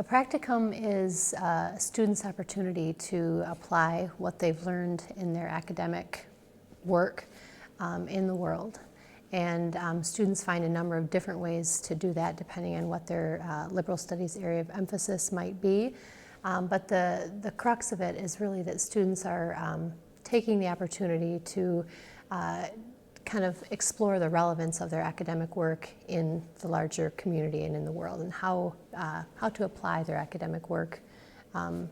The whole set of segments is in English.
A practicum is a student's opportunity to apply what they've learned in their academic work in the world. And students find a number of different ways to do that depending on what their liberal studies area of emphasis might be. But the crux of it is really that students are taking the opportunity to kind of explore the relevance of their academic work in the larger community and in the world, and how to apply their academic work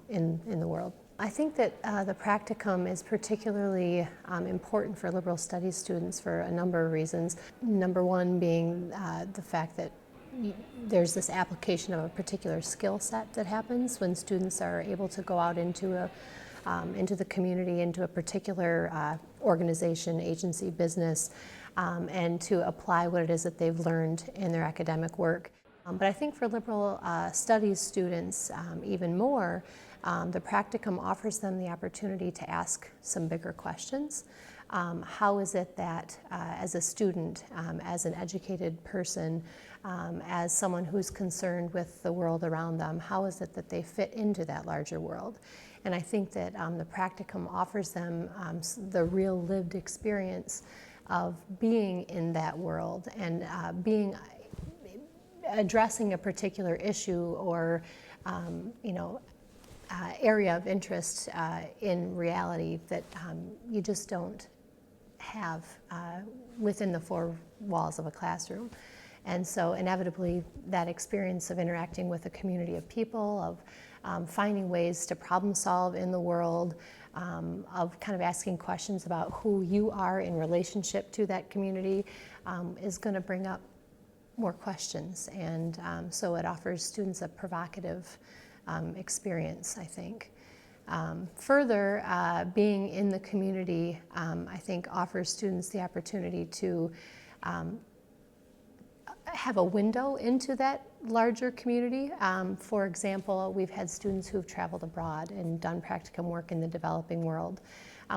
in the world. I think that the practicum is particularly important for liberal studies students for a number of reasons. Number one being the fact that there's this application of a particular skill set that happens when students are able to go out into the community, into a particular organization, agency, business, and to apply what it is that they've learned in their academic work. But I think for liberal studies students even more, the practicum offers them the opportunity to ask some bigger questions. How is it that as a student, as an educated person, as someone who's concerned with the world around them, how is it that they fit into that larger world? And I think that the practicum offers them the real lived experience of being in that world and addressing a particular issue or area of interest in reality that you just don't have within the four walls of a classroom. And so inevitably that experience of interacting with a community of people, of finding ways to problem solve in the world, of kind of asking questions about who you are in relationship to that community is going to bring up more questions. And so it offers students a provocative experience, I think. Further, being in the community, I think offers students the opportunity to have a window into that larger community. For example, we've had students who've traveled abroad and done practicum work in the developing world.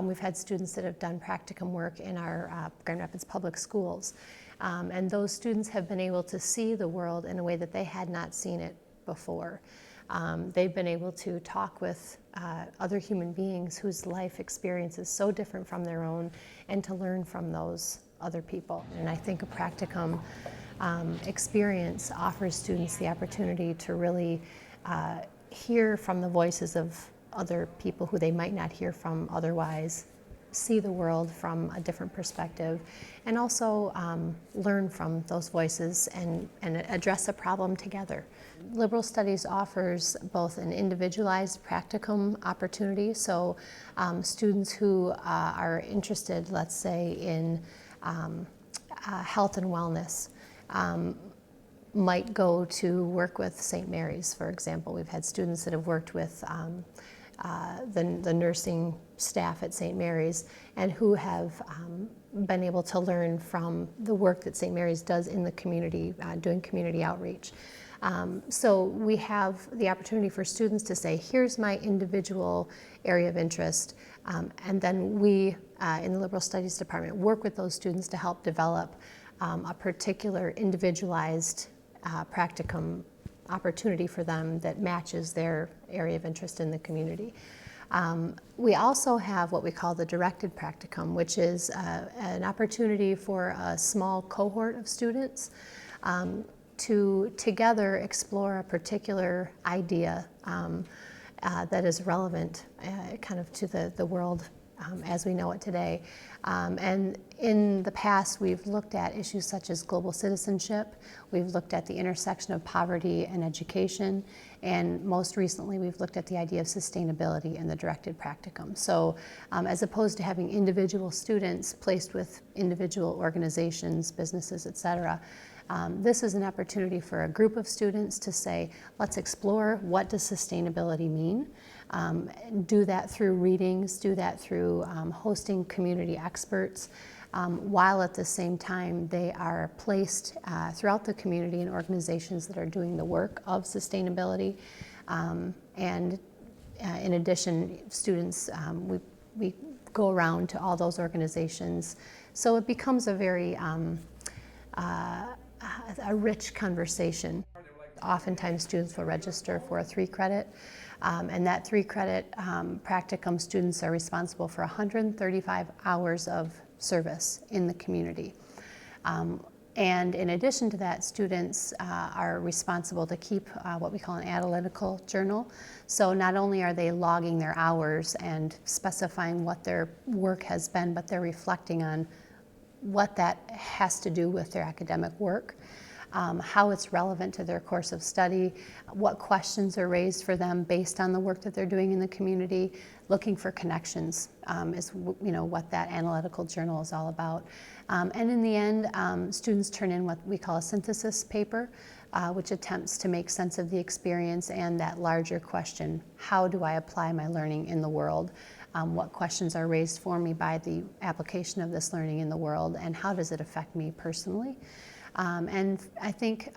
We've had students that have done practicum work in our Grand Rapids public schools. And those students have been able to see the world in a way that they had not seen it before. They've been able to talk with other human beings whose life experience is so different from their own, and to learn from those other people. And I think a practicum experience offers students the opportunity to really hear from the voices of other people who they might not hear from otherwise, see the world from a different perspective, and also learn from those voices and address a problem together. Liberal studies offers both an individualized practicum opportunity, so students who are interested, let's say, in health and wellness might go to work with St. Mary's, for example. We've had students that have worked with the nursing staff at St. Mary's and who have been able to learn from the work that St. Mary's does in the community, doing community outreach. So we have the opportunity for students to say, here's my individual area of interest, and then we in the Liberal Studies Department work with those students to help develop a particular individualized practicum opportunity for them that matches their area of interest in the community. We also have what we call the directed practicum, which is an opportunity for a small cohort of students to together explore a particular idea that is relevant kind of to the world as we know it today. And in the past, we've looked at issues such as global citizenship, we've looked at the intersection of poverty and education, and most recently we've looked at the idea of sustainability in the directed practicum. So as opposed to having individual students placed with individual organizations, businesses, etc., this is an opportunity for a group of students to say, let's explore what does sustainability mean. Do that through readings, do that through hosting community experts, while at the same time they are placed throughout the community in organizations that are doing the work of sustainability. And in addition, students, we go around to all those organizations. So it becomes a very a rich conversation. oftentimes students will register for a 3-credit, and that 3-credit practicum students are responsible for 135 hours of service in the community. And in addition to that, students are responsible to keep what we call an analytical journal. So not only are they logging their hours and specifying what their work has been, but they're reflecting on what that has to do with their academic work, how it's relevant to their course of study, what questions are raised for them based on the work that they're doing in the community. Looking for connections is what that analytical journal is all about. And in the end, students turn in what we call a synthesis paper, which attempts to make sense of the experience and that larger question: how do I apply my learning in the world? What questions are raised for me by the application of this learning in the world, and how does it affect me personally? And I think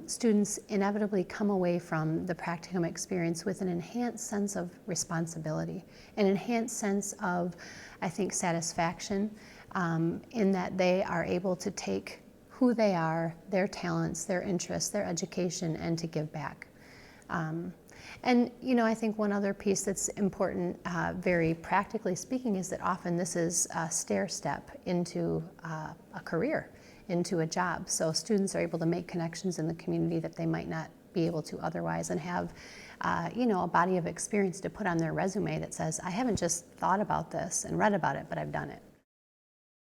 students inevitably come away from the practicum experience with an enhanced sense of responsibility, an enhanced sense of, I think, satisfaction, in that they are able to take who they are, their talents, their interests, their education, and to give back. And I think one other piece that's important, very practically speaking, is that often this is a stair step into a career, into a job. So students are able to make connections in the community that they might not be able to otherwise, and have a body of experience to put on their resume that says, I haven't just thought about this and read about it, but I've done it.